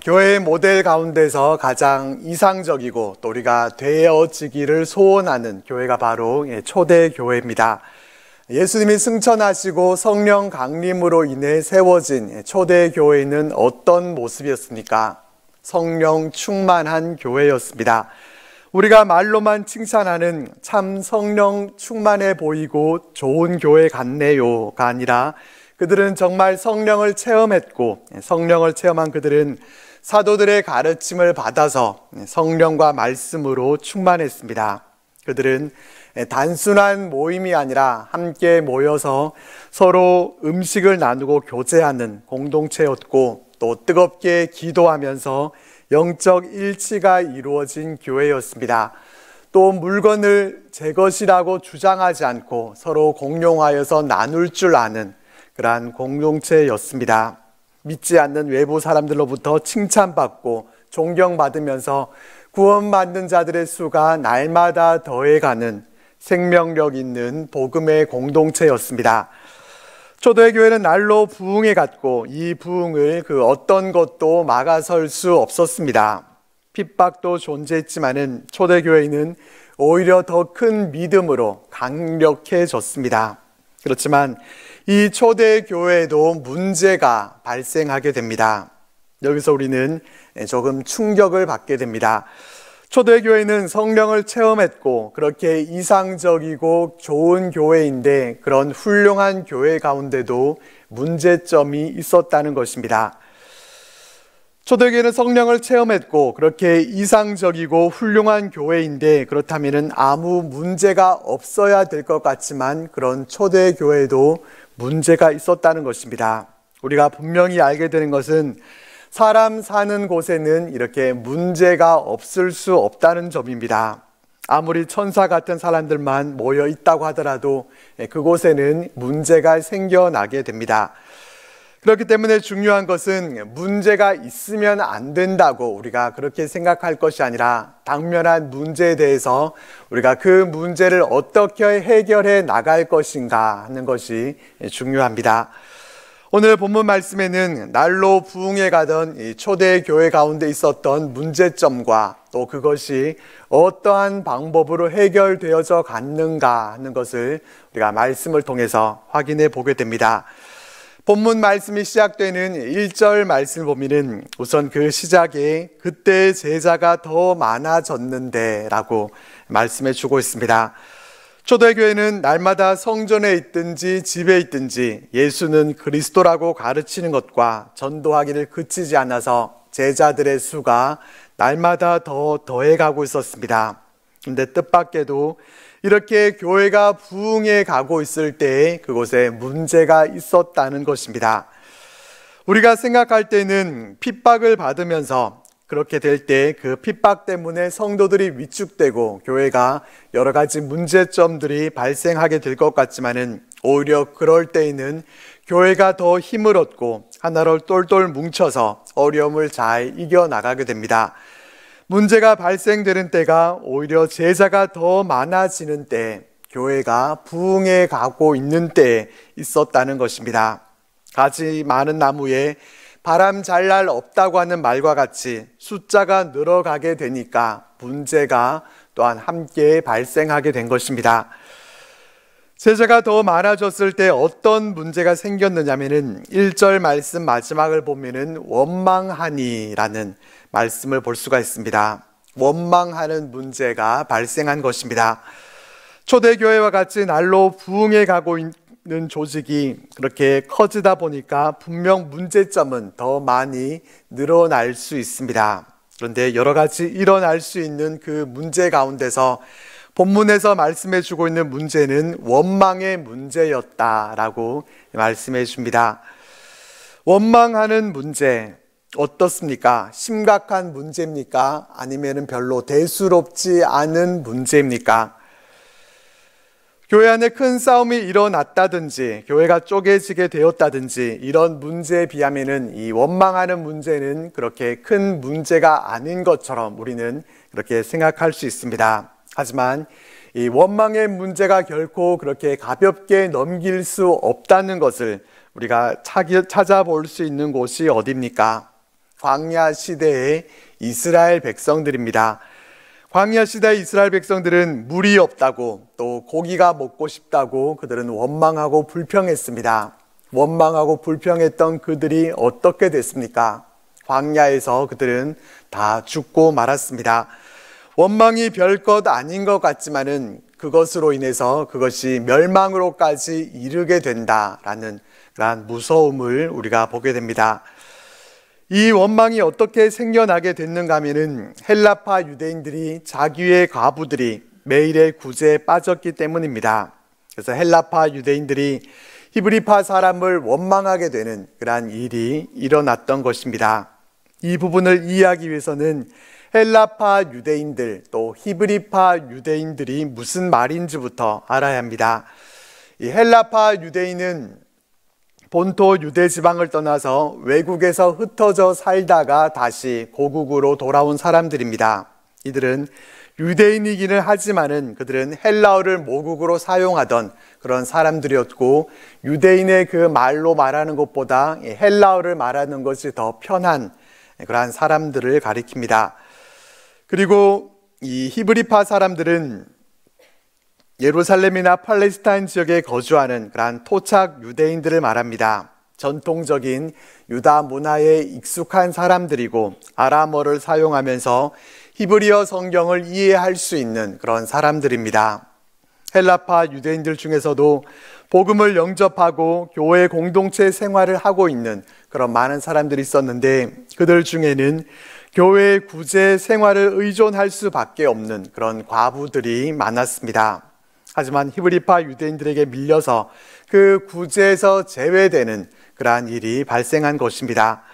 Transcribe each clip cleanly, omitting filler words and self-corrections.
교회의 모델 가운데서 가장 이상적이고 또 우리가 되어지기를 소원하는 교회가 바로 초대교회입니다. 예수님이 승천하시고 성령 강림으로 인해 세워진 초대교회는 어떤 모습이었습니까? 성령 충만한 교회였습니다. 우리가 말로만 칭찬하는 참 성령 충만해 보이고 좋은 교회 같네요가 아니라 그들은 정말 성령을 체험했고 성령을 체험한 그들은 사도들의 가르침을 받아서 성령과 말씀으로 충만했습니다. 그들은 단순한 모임이 아니라 함께 모여서 서로 음식을 나누고 교제하는 공동체였고 또 뜨겁게 기도하면서 영적 일치가 이루어진 교회였습니다. 또 물건을 제 것이라고 주장하지 않고 서로 공용하여서 나눌 줄 아는 그러한 공동체였습니다. 믿지 않는 외부 사람들로부터 칭찬받고 존경받으면서 구원받는 자들의 수가 날마다 더해가는 생명력 있는 복음의 공동체였습니다. 초대교회는 날로 부흥해 갔고 이 부흥을 그 어떤 것도 막아설 수 없었습니다. 핍박도 존재했지만은 초대교회는 오히려 더 큰 믿음으로 강력해졌습니다. 그렇지만 이 초대교회에도 문제가 발생하게 됩니다. 여기서 우리는 조금 충격을 받게 됩니다. 초대교회는 성령을 체험했고 그렇게 이상적이고 좋은 교회인데 그런 훌륭한 교회 가운데도 문제점이 있었다는 것입니다. 초대교회는 성령을 체험했고 그렇게 이상적이고 훌륭한 교회인데 그렇다면 아무 문제가 없어야 될 것 같지만 그런 초대교회도 문제가 있었다는 것입니다. 우리가 분명히 알게 되는 것은 사람 사는 곳에는 이렇게 문제가 없을 수 없다는 점입니다. 아무리 천사 같은 사람들만 모여 있다고 하더라도 그곳에는 문제가 생겨나게 됩니다. 그렇기 때문에 중요한 것은 문제가 있으면 안 된다고 우리가 그렇게 생각할 것이 아니라 당면한 문제에 대해서 우리가 그 문제를 어떻게 해결해 나갈 것인가 하는 것이 중요합니다. 오늘 본문 말씀에는 날로 부흥해 가던 이 초대교회 가운데 있었던 문제점과 또 그것이 어떠한 방법으로 해결되어져 갔는가 하는 것을 우리가 말씀을 통해서 확인해 보게 됩니다. 본문 말씀이 시작되는 1절 말씀을 보면은 우선 그 시작에 그때 제자가 더 많아졌는데 라고 말씀해 주고 있습니다. 초대교회는 날마다 성전에 있든지 집에 있든지 예수는 그리스도라고 가르치는 것과 전도하기를 그치지 않아서 제자들의 수가 날마다 더 더해가고 있었습니다. 그런데 뜻밖에도 이렇게 교회가 부흥해 가고 있을 때에 그곳에 문제가 있었다는 것입니다. 우리가 생각할 때는 핍박을 받으면서 그렇게 될 때 그 핍박 때문에 성도들이 위축되고 교회가 여러 가지 문제점들이 발생하게 될 것 같지만은 오히려 그럴 때에는 교회가 더 힘을 얻고 하나로 똘똘 뭉쳐서 어려움을 잘 이겨나가게 됩니다. 문제가 발생되는 때가 오히려 제자가 더 많아지는 때, 교회가 부흥해 가고 있는 때에 있었다는 것입니다. 가지 많은 나무에 바람 잘 날 없다고 하는 말과 같이 숫자가 늘어가게 되니까 문제가 또한 함께 발생하게 된 것입니다. 제자가 더 많아졌을 때 어떤 문제가 생겼느냐면은 1절 말씀 마지막을 보면은 원망하니라는 말씀을 볼 수가 있습니다. 원망하는 문제가 발생한 것입니다. 초대교회와 같이 날로 부흥해 가고 있는 조직이 그렇게 커지다 보니까 분명 문제점은 더 많이 늘어날 수 있습니다. 그런데 여러 가지 일어날 수 있는 그 문제 가운데서 본문에서 말씀해 주고 있는 문제는 원망의 문제였다라고 말씀해 줍니다. 원망하는 문제 어떻습니까? 심각한 문제입니까? 아니면 별로 대수롭지 않은 문제입니까? 교회 안에 큰 싸움이 일어났다든지 교회가 쪼개지게 되었다든지 이런 문제에 비하면은 이 원망하는 문제는 그렇게 큰 문제가 아닌 것처럼 우리는 그렇게 생각할 수 있습니다. 하지만 이 원망의 문제가 결코 그렇게 가볍게 넘길 수 없다는 것을 우리가 찾아볼 수 있는 곳이 어디입니까? 광야 시대의 이스라엘 백성들입니다. 광야 시대의 이스라엘 백성들은 물이 없다고 또 고기가 먹고 싶다고 그들은 원망하고 불평했습니다. 원망하고 불평했던 그들이 어떻게 됐습니까? 광야에서 그들은 다 죽고 말았습니다. 원망이 별것 아닌 것 같지만은 그것으로 인해서 그것이 멸망으로까지 이르게 된다라는 그러한 무서움을 우리가 보게 됩니다. 이 원망이 어떻게 생겨나게 됐는가 하면은 헬라파 유대인들이 자기의 과부들이 매일의 구제에 빠졌기 때문입니다. 그래서 헬라파 유대인들이 히브리파 사람을 원망하게 되는 그러한 일이 일어났던 것입니다. 이 부분을 이해하기 위해서는 헬라파 유대인들 또 히브리파 유대인들이 무슨 말인지부터 알아야 합니다. 이 헬라파 유대인은 본토 유대 지방을 떠나서 외국에서 흩어져 살다가 다시 고국으로 돌아온 사람들입니다. 이들은 유대인이기는 하지만은 그들은 헬라어를 모국어로 사용하던 그런 사람들이었고, 유대인의 그 말로 말하는 것보다 헬라어를 말하는 것이 더 편한 그러한 사람들을 가리킵니다. 그리고 이 히브리파 사람들은 예루살렘이나 팔레스타인 지역에 거주하는 그러한 토착 유대인들을 말합니다. 전통적인 유다 문화에 익숙한 사람들이고 아람어를 사용하면서 히브리어 성경을 이해할 수 있는 그런 사람들입니다. 헬라파 유대인들 중에서도 복음을 영접하고 교회 공동체 생활을 하고 있는 그런 많은 사람들이 있었는데, 그들 중에는 교회 구제 생활을 의존할 수밖에 없는 그런 과부들이 많았습니다. 하지만 히브리파 유대인들에게 밀려서 그 구제에서 제외되는 그러한 일이 발생한 것입니다.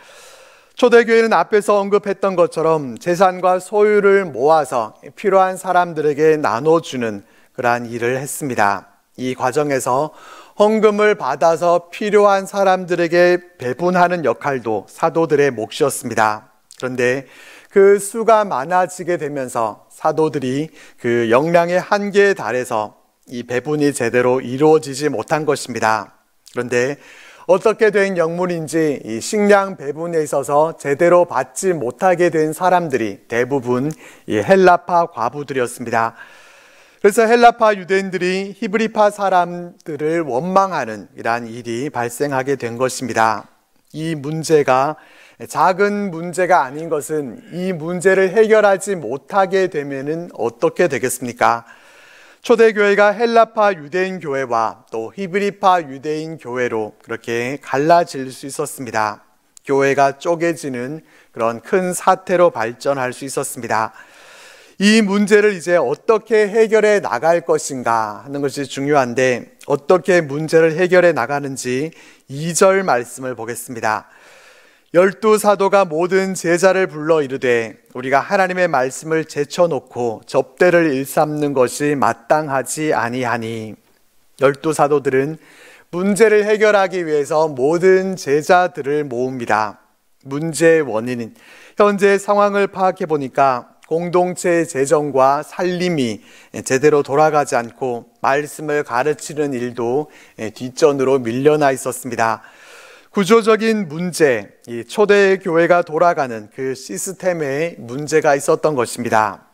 초대교회는 앞에서 언급했던 것처럼 재산과 소유를 모아서 필요한 사람들에게 나눠주는 그러한 일을 했습니다. 이 과정에서 헌금을 받아서 필요한 사람들에게 배분하는 역할도 사도들의 몫이었습니다. 그런데 그 수가 많아지게 되면서 사도들이 그 역량의 한계에 달해서 이 배분이 제대로 이루어지지 못한 것입니다. 그런데 어떻게 된 영문인지 이 식량 배분에 있어서 제대로 받지 못하게 된 사람들이 대부분 이 헬라파 과부들이었습니다. 그래서 헬라파 유대인들이 히브리파 사람들을 원망하는 이러한 일이 발생하게 된 것입니다. 이 문제가 작은 문제가 아닌 것은 이 문제를 해결하지 못하게 되면은 어떻게 되겠습니까? 초대교회가 헬라파 유대인 교회와 또 히브리파 유대인 교회로 그렇게 갈라질 수 있었습니다. 교회가 쪼개지는 그런 큰 사태로 발전할 수 있었습니다. 이 문제를 이제 어떻게 해결해 나갈 것인가 하는 것이 중요한데, 어떻게 문제를 해결해 나가는지 2절 말씀을 보겠습니다. 12사도가 모든 제자를 불러 이르되 우리가 하나님의 말씀을 제쳐놓고 접대를 일삼는 것이 마땅하지 아니하니. 12사도들은 문제를 해결하기 위해서 모든 제자들을 모읍니다. 문제의 원인은 현재 상황을 파악해 보니까 공동체의 재정과 살림이 제대로 돌아가지 않고 말씀을 가르치는 일도 뒷전으로 밀려나 있었습니다. 구조적인 문제, 이 초대교회가 돌아가는 그 시스템에 문제가 있었던 것입니다.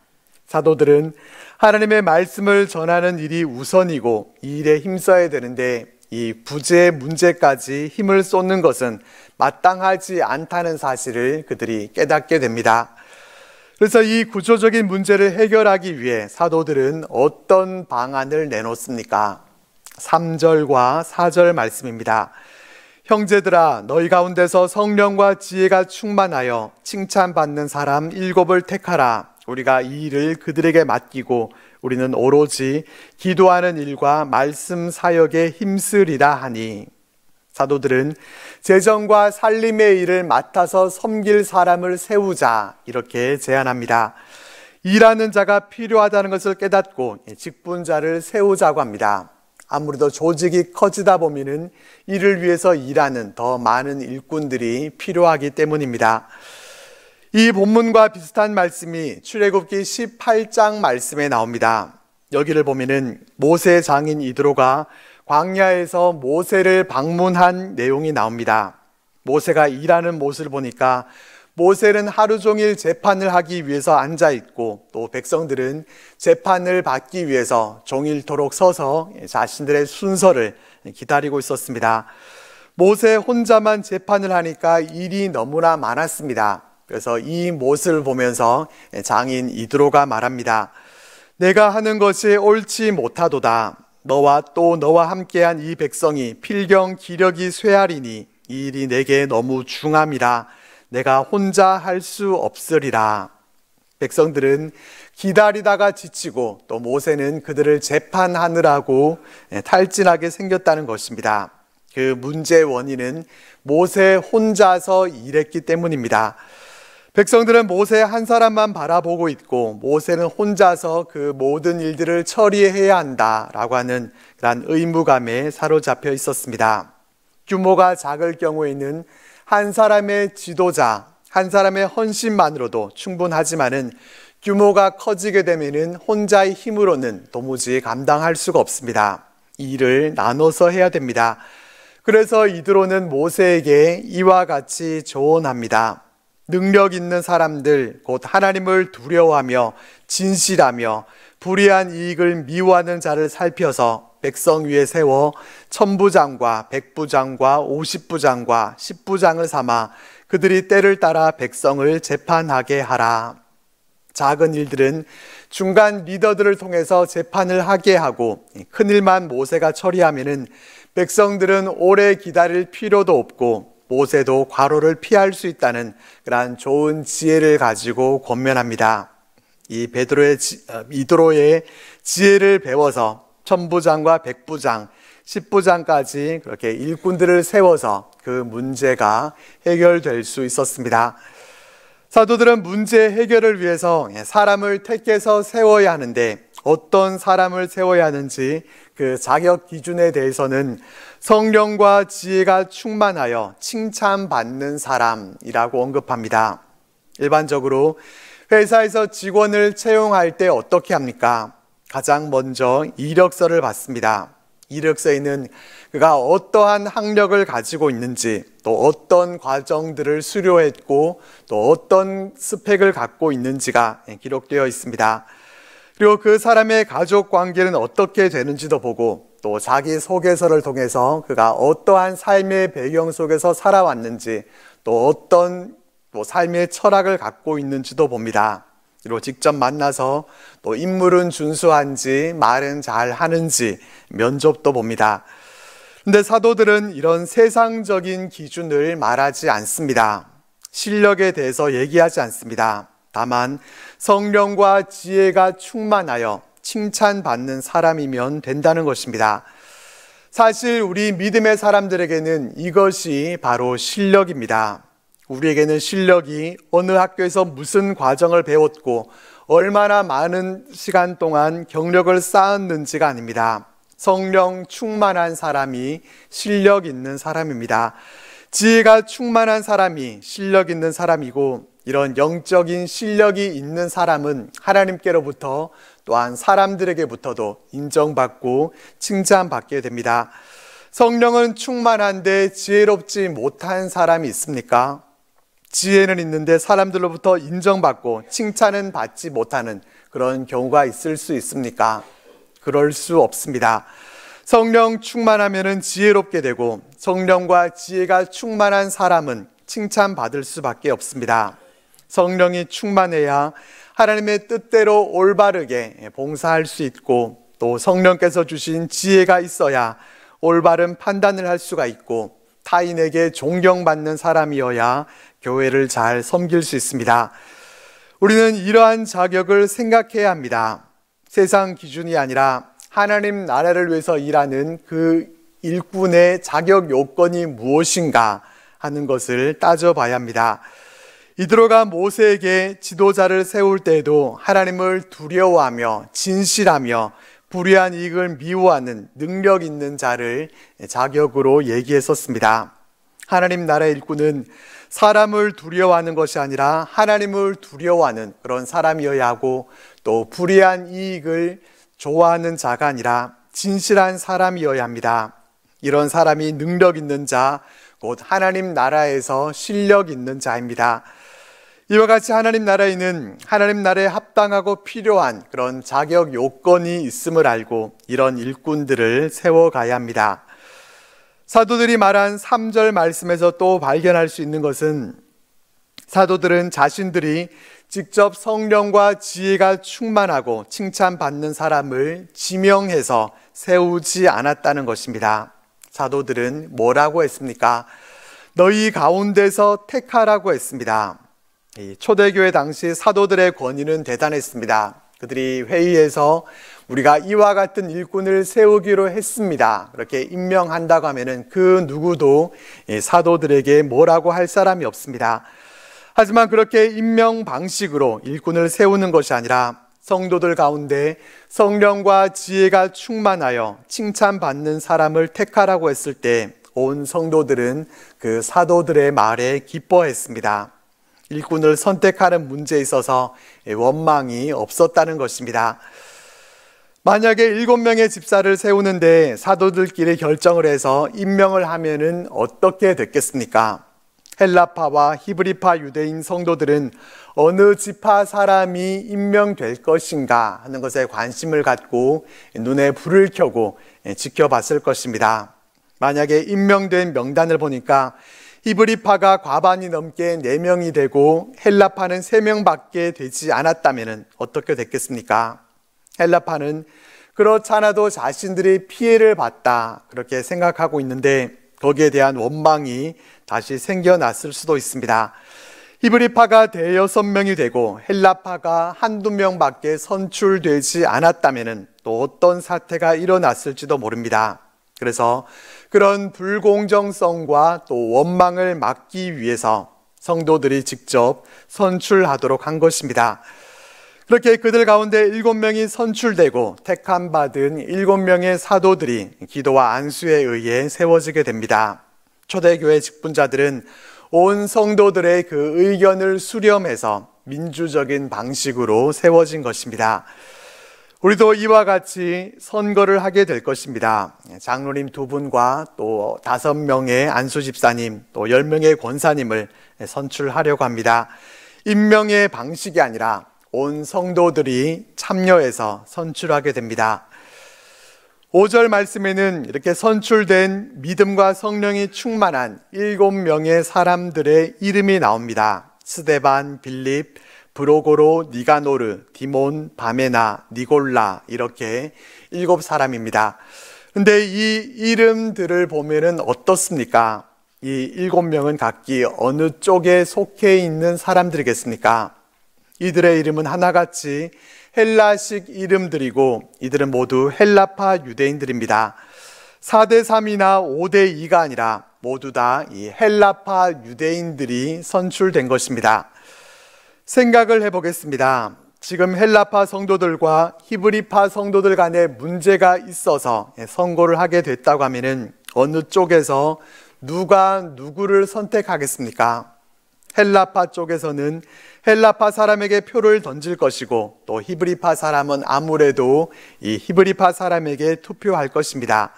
사도들은 하나님의 말씀을 전하는 일이 우선이고 이 일에 힘써야 되는데, 이 부재의 문제까지 힘을 쏟는 것은 마땅하지 않다는 사실을 그들이 깨닫게 됩니다. 그래서 이 구조적인 문제를 해결하기 위해 사도들은 어떤 방안을 내놓습니까? 3절과 4절 말씀입니다. 형제들아, 너희 가운데서 성령과 지혜가 충만하여 칭찬받는 사람 7을 택하라. 우리가 이 일을 그들에게 맡기고 우리는 오로지 기도하는 일과 말씀 사역에 힘쓰리라 하니. 사도들은 재정과 살림의 일을 맡아서 섬길 사람을 세우자, 이렇게 제안합니다. 일하는 자가 필요하다는 것을 깨닫고 직분자를 세우자고 합니다. 아무래도 조직이 커지다 보면은 이를 위해서 일하는 더 많은 일꾼들이 필요하기 때문입니다. 이 본문과 비슷한 말씀이 출애굽기 18장 말씀에 나옵니다. 여기를 보면은 모세 장인 이드로가 광야에서 모세를 방문한 내용이 나옵니다. 모세가 일하는 모습을 보니까 모세는 하루 종일 재판을 하기 위해서 앉아 있고 또 백성들은 재판을 받기 위해서 종일토록 서서 자신들의 순서를 기다리고 있었습니다. 모세 혼자만 재판을 하니까 일이 너무나 많았습니다. 그래서 이 모습을 보면서 장인 이드로가 말합니다. 내가 하는 것이 옳지 못하도다. 너와 또 너와 함께한 이 백성이 필경 기력이 쇠하리니 이 일이 내게 너무 중함이라. 내가 혼자 할 수 없으리라. 백성들은 기다리다가 지치고 또 모세는 그들을 재판하느라고 탈진하게 생겼다는 것입니다. 그 문제의 원인은 모세 혼자서 일했기 때문입니다. 백성들은 모세 한 사람만 바라보고 있고 모세는 혼자서 그 모든 일들을 처리해야 한다라고 하는 그런 의무감에 사로잡혀 있었습니다. 규모가 작을 경우에는 한 사람의 지도자, 한 사람의 헌신만으로도 충분하지만은 규모가 커지게 되면은 혼자의 힘으로는 도무지 감당할 수가 없습니다. 이 일을 나눠서 해야 됩니다. 그래서 이드로는 모세에게 이와 같이 조언합니다. 능력 있는 사람들, 곧 하나님을 두려워하며 진실하며 불의한 이익을 미워하는 자를 살펴서 백성 위에 세워 천부장과 백부장과 50부장과 10부장을 삼아 그들이 때를 따라 백성을 재판하게 하라. 작은 일들은 중간 리더들을 통해서 재판을 하게 하고 큰 일만 모세가 처리하면은 백성들은 오래 기다릴 필요도 없고 모세도 과로를 피할 수 있다는 그러한 좋은 지혜를 가지고 권면합니다. 이 이드로의 지혜를 배워서 천부장과 백부장, 10부장까지 그렇게 일꾼들을 세워서 그 문제가 해결될 수 있었습니다. 사도들은 문제 해결을 위해서 사람을 택해서 세워야 하는데 어떤 사람을 세워야 하는지 그 자격 기준에 대해서는 성령과 지혜가 충만하여 칭찬받는 사람이라고 언급합니다. 일반적으로 회사에서 직원을 채용할 때 어떻게 합니까? 가장 먼저 이력서를 받습니다. 이력서에는 그가 어떠한 학력을 가지고 있는지, 또 어떤 과정들을 수료했고 또 어떤 스펙을 갖고 있는지가 기록되어 있습니다. 그리고 그 사람의 가족 관계는 어떻게 되는지도 보고 또 자기 소개서를 통해서 그가 어떠한 삶의 배경 속에서 살아왔는지 또 어떤 삶의 철학을 갖고 있는지도 봅니다. 그리고 직접 만나서 또 인물은 준수한지 말은 잘 하는지 면접도 봅니다. 그런데 사도들은 이런 세상적인 기준을 말하지 않습니다. 실력에 대해서 얘기하지 않습니다. 다만 성령과 지혜가 충만하여 칭찬받는 사람이면 된다는 것입니다. 사실 우리 믿음의 사람들에게는 이것이 바로 실력입니다. 우리에게는 실력이 어느 학교에서 무슨 과정을 배웠고 얼마나 많은 시간 동안 경력을 쌓았는지가 아닙니다. 성령 충만한 사람이 실력 있는 사람입니다. 지혜가 충만한 사람이 실력 있는 사람이고 이런 영적인 실력이 있는 사람은 하나님께로부터 또한 사람들에게부터도 인정받고 칭찬받게 됩니다. 성령은 충만한데 지혜롭지 못한 사람이 있습니까? 지혜는 있는데 사람들로부터 인정받고 칭찬은 받지 못하는 그런 경우가 있을 수 있습니까? 그럴 수 없습니다. 성령 충만하면 지혜롭게 되고 성령과 지혜가 충만한 사람은 칭찬받을 수밖에 없습니다. 성령이 충만해야 하나님의 뜻대로 올바르게 봉사할 수 있고 또 성령께서 주신 지혜가 있어야 올바른 판단을 할 수가 있고 타인에게 존경받는 사람이어야 교회를 잘 섬길 수 있습니다. 우리는 이러한 자격을 생각해야 합니다. 세상 기준이 아니라 하나님 나라를 위해서 일하는 그 일꾼의 자격 요건이 무엇인가 하는 것을 따져봐야 합니다. 이드로가 모세에게 지도자를 세울 때에도 하나님을 두려워하며 진실하며 불의한 이익을 미워하는 능력 있는 자를 자격으로 얘기했었습니다. 하나님 나라의 일꾼은 사람을 두려워하는 것이 아니라 하나님을 두려워하는 그런 사람이어야 하고 또 불의한 이익을 좋아하는 자가 아니라 진실한 사람이어야 합니다. 이런 사람이 능력 있는 자, 곧 하나님 나라에서 실력 있는 자입니다. 이와 같이 하나님 나라에는 하나님 나라에 합당하고 필요한 그런 자격 요건이 있음을 알고 이런 일꾼들을 세워가야 합니다. 사도들이 말한 3절 말씀에서 또 발견할 수 있는 것은 사도들은 자신들이 직접 성령과 지혜가 충만하고 칭찬받는 사람을 지명해서 세우지 않았다는 것입니다. 사도들은 뭐라고 했습니까? 너희 가운데서 택하라고 했습니다. 초대교회 당시 사도들의 권위는 대단했습니다. 그들이 회의에서 우리가 이와 같은 일꾼을 세우기로 했습니다. 그렇게 임명한다고 하면은 그 누구도 사도들에게 뭐라고 할 사람이 없습니다. 하지만 그렇게 임명 방식으로 일꾼을 세우는 것이 아니라 성도들 가운데 성령과 지혜가 충만하여 칭찬받는 사람을 택하라고 했을 때 온 성도들은 그 사도들의 말에 기뻐했습니다. 일꾼을 선택하는 문제에 있어서 원망이 없었다는 것입니다. 만약에 7명의 집사를 세우는데 사도들끼리 결정을 해서 임명을 하면은 어떻게 됐겠습니까? 헬라파와 히브리파 유대인 성도들은 어느 지파 사람이 임명될 것인가 하는 것에 관심을 갖고 눈에 불을 켜고 지켜봤을 것입니다. 만약에 임명된 명단을 보니까 히브리파가 과반이 넘게 4명이 되고 헬라파는 3명밖에 되지 않았다면 어떻게 됐겠습니까? 헬라파는 그렇지 않아도 자신들이 피해를 봤다 그렇게 생각하고 있는데 거기에 대한 원망이 다시 생겨났을 수도 있습니다. 히브리파가 6명이 되고 헬라파가 1-2명밖에 선출되지 않았다면 또 어떤 사태가 일어났을지도 모릅니다. 그래서 그런 불공정성과 또 원망을 막기 위해서 성도들이 직접 선출하도록 한 것입니다. 그렇게 그들 가운데 7명이 선출되고 택함받은 7명의 사도들이 기도와 안수에 의해 세워지게 됩니다. 초대교회 직분자들은 온 성도들의 그 의견을 수렴해서 민주적인 방식으로 세워진 것입니다. 우리도 이와 같이 선거를 하게 될 것입니다. 장로님 2분과 또 5명의 안수집사님, 또 10명의 권사님을 선출하려고 합니다. 임명의 방식이 아니라 온 성도들이 참여해서 선출하게 됩니다. 5절 말씀에는 이렇게 선출된 믿음과 성령이 충만한 7명의 사람들의 이름이 나옵니다. 스데반, 빌립, 브로고로, 니가노르, 디몬, 바메나, 니골라 이렇게 7사람입니다. 근데 이 이름들을 보면은 어떻습니까? 이 7명은 각기 어느 쪽에 속해 있는 사람들이겠습니까? 이들의 이름은 하나같이 헬라식 이름들이고 이들은 모두 헬라파 유대인들입니다. 4대3이나 5대2가 아니라 모두 다 이 헬라파 유대인들이 선출된 것입니다. 생각을 해보겠습니다. 지금 헬라파 성도들과 히브리파 성도들 간에 문제가 있어서 선거를 하게 됐다고 하면은 어느 쪽에서 누가 누구를 선택하겠습니까? 헬라파 쪽에서는 헬라파 사람에게 표를 던질 것이고 또 히브리파 사람은 아무래도 이 히브리파 사람에게 투표할 것입니다.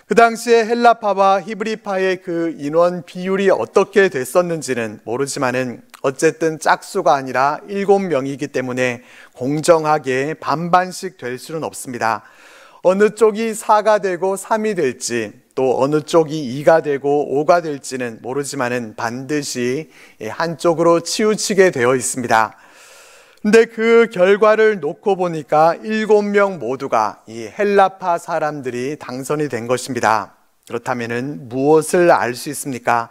그 당시에 헬라파와 히브리파의 그 인원 비율이 어떻게 됐었는지는 모르지만은 어쨌든 짝수가 아니라 7명이기 때문에 공정하게 반반씩 될 수는 없습니다. 어느 쪽이 4가 되고 3이 될지 또 어느 쪽이 2가 되고 5가 될지는 모르지만은 반드시 한쪽으로 치우치게 되어 있습니다. 근데 그 결과를 놓고 보니까 7명 모두가 이 헬라파 사람들이 당선이 된 것입니다. 그렇다면은 무엇을 알 수 있습니까?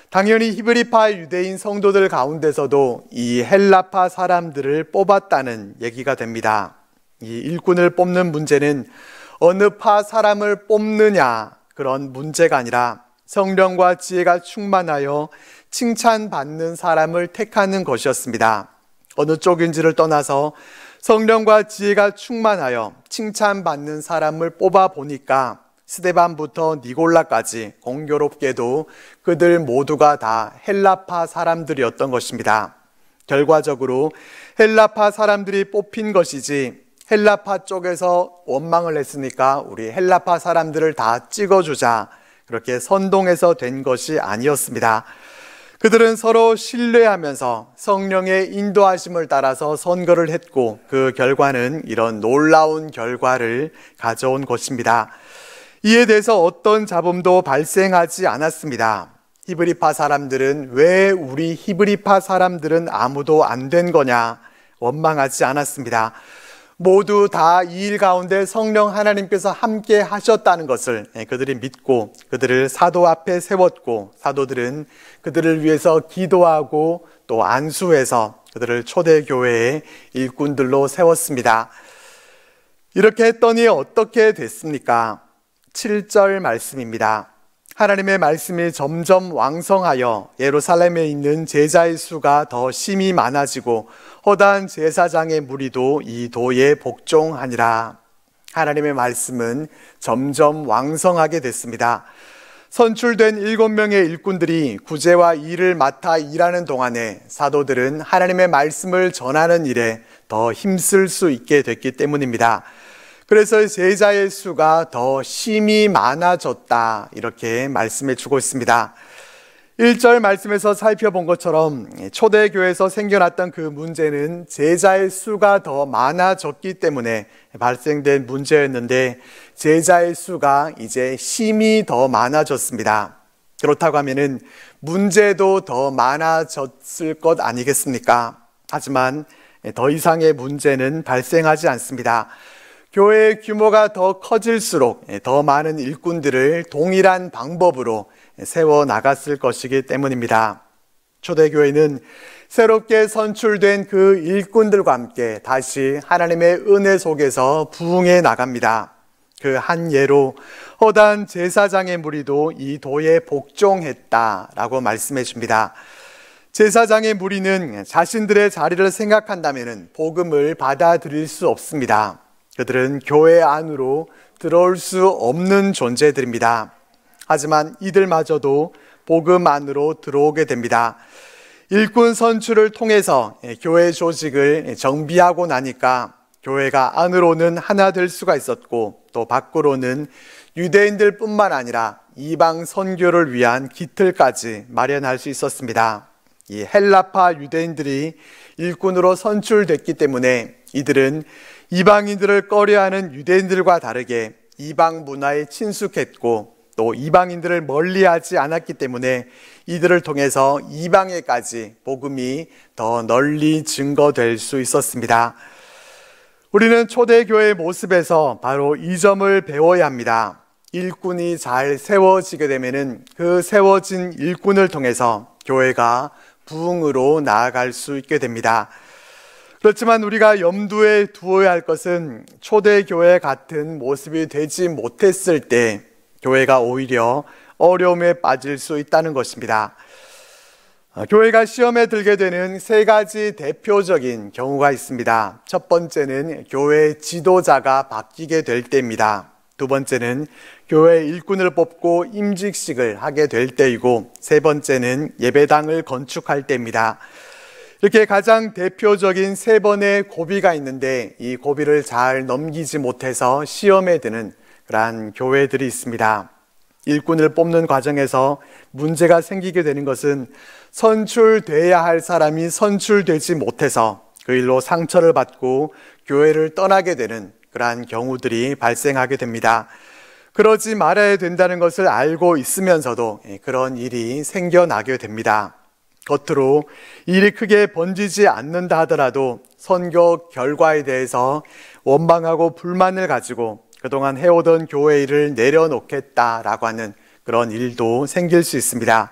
당연히 히브리파 유대인 성도들 가운데서도 이 헬라파 사람들을 뽑았다는 얘기가 됩니다. 이 일꾼을 뽑는 문제는 어느 파 사람을 뽑느냐 그런 문제가 아니라 성령과 지혜가 충만하여 칭찬받는 사람을 택하는 것이었습니다. 어느 쪽인지를 떠나서 성령과 지혜가 충만하여 칭찬받는 사람을 뽑아 보니까 스데반부터 니골라까지 공교롭게도 그들 모두가 다 헬라파 사람들이었던 것입니다. 결과적으로 헬라파 사람들이 뽑힌 것이지 헬라파 쪽에서 원망을 했으니까 우리 헬라파 사람들을 다 찍어주자 그렇게 선동해서 된 것이 아니었습니다. 그들은 서로 신뢰하면서 성령의 인도하심을 따라서 선거를 했고 그 결과는 이런 놀라운 결과를 가져온 것입니다. 이에 대해서 어떤 잡음도 발생하지 않았습니다. 히브리파 사람들은 왜 우리 히브리파 사람들은 아무도 안 된 거냐 원망하지 않았습니다. 모두 다 이 일 가운데 성령 하나님께서 함께 하셨다는 것을 그들이 믿고 그들을 사도 앞에 세웠고 사도들은 그들을 위해서 기도하고 또 안수해서 그들을 초대교회의 일꾼들로 세웠습니다. 이렇게 했더니 어떻게 됐습니까? 7절 말씀입니다. 하나님의 말씀이 점점 왕성하여 예루살렘에 있는 제자의 수가 더 심히 많아지고 허다한 제사장의 무리도 이 도에 복종하니라. 하나님의 말씀은 점점 왕성하게 됐습니다. 선출된 7명의 일꾼들이 구제와 일을 맡아 일하는 동안에 사도들은 하나님의 말씀을 전하는 일에 더 힘쓸 수 있게 됐기 때문입니다. 그래서 제자의 수가 더 심히 많아졌다 이렇게 말씀해 주고 있습니다. 1절 말씀에서 살펴본 것처럼 초대교회에서 생겨났던 그 문제는 제자의 수가 더 많아졌기 때문에 발생된 문제였는데 제자의 수가 이제 심히 더 많아졌습니다. 그렇다고 하면은 문제도 더 많아졌을 것 아니겠습니까? 하지만 더 이상의 문제는 발생하지 않습니다. 교회의 규모가 더 커질수록 더 많은 일꾼들을 동일한 방법으로 세워 나갔을 것이기 때문입니다. 초대교회는 새롭게 선출된 그 일꾼들과 함께 다시 하나님의 은혜 속에서 부흥해 나갑니다. 그 한 예로 허다한 제사장의 무리도 이 도에 복종했다라고 말씀해 줍니다. 제사장의 무리는 자신들의 자리를 생각한다면 복음을 받아들일 수 없습니다. 그들은 교회 안으로 들어올 수 없는 존재들입니다. 하지만 이들마저도 복음 안으로 들어오게 됩니다. 일꾼 선출을 통해서 교회 조직을 정비하고 나니까 교회가 안으로는 하나 될 수가 있었고 또 밖으로는 유대인들 뿐만 아니라 이방 선교를 위한 기틀까지 마련할 수 있었습니다. 이 헬라파 유대인들이 일꾼으로 선출됐기 때문에 이들은 이방인들을 꺼려하는 유대인들과 다르게 이방 문화에 친숙했고 또 이방인들을 멀리하지 않았기 때문에 이들을 통해서 이방에까지 복음이 더 널리 증거될 수 있었습니다. 우리는 초대교회의 모습에서 바로 이 점을 배워야 합니다. 일꾼이 잘 세워지게 되면은 그 세워진 일꾼을 통해서 교회가 부흥으로 나아갈 수 있게 됩니다. 그렇지만 우리가 염두에 두어야 할 것은 초대교회 같은 모습이 되지 못했을 때 교회가 오히려 어려움에 빠질 수 있다는 것입니다. 교회가 시험에 들게 되는 3가지 대표적인 경우가 있습니다. 첫 번째는 교회 지도자가 바뀌게 될 때입니다. 두 번째는 교회 일꾼을 뽑고 임직식을 하게 될 때이고 세 번째는 예배당을 건축할 때입니다. 이렇게 가장 대표적인 3번의 고비가 있는데 이 고비를 잘 넘기지 못해서 시험에 드는 그러한 교회들이 있습니다. 일꾼을 뽑는 과정에서 문제가 생기게 되는 것은 선출돼야 할 사람이 선출되지 못해서 그 일로 상처를 받고 교회를 떠나게 되는 그러한 경우들이 발생하게 됩니다. 그러지 말아야 된다는 것을 알고 있으면서도 그런 일이 생겨나게 됩니다. 겉으로 일이 크게 번지지 않는다 하더라도 선교 결과에 대해서 원망하고 불만을 가지고 그동안 해오던 교회 일을 내려놓겠다라고 하는 그런 일도 생길 수 있습니다.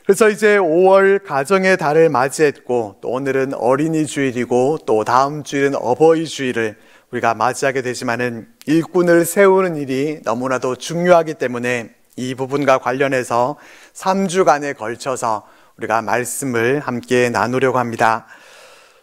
그래서 이제 5월 가정의 달을 맞이했고 또 오늘은 어린이 주일이고 또 다음 주일은 어버이 주일을 우리가 맞이하게 되지만은 일꾼을 세우는 일이 너무나도 중요하기 때문에 이 부분과 관련해서 3주간에 걸쳐서 우리가 말씀을 함께 나누려고 합니다.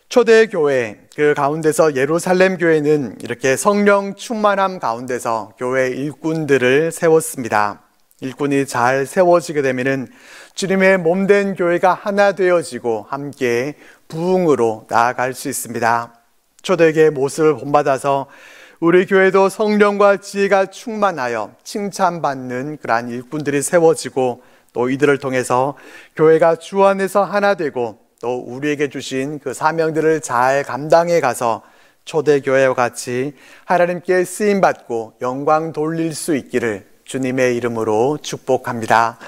초대교회 그 가운데서 예루살렘 교회는 이렇게 성령 충만함 가운데서 교회 일꾼들을 세웠습니다. 일꾼이 잘 세워지게 되면은 주님의 몸된 교회가 하나 되어지고 함께 부흥으로 나아갈 수 있습니다. 초대교회의 모습을 본받아서 우리 교회도 성령과 지혜가 충만하여 칭찬받는 그러한 일꾼들이 세워지고 또 이들을 통해서 교회가 주 안에서 하나 되고 또 우리에게 주신 그 사명들을 잘 감당해 가서 초대교회와 같이 하나님께 쓰임받고 영광 돌릴 수 있기를 주님의 이름으로 축복합니다.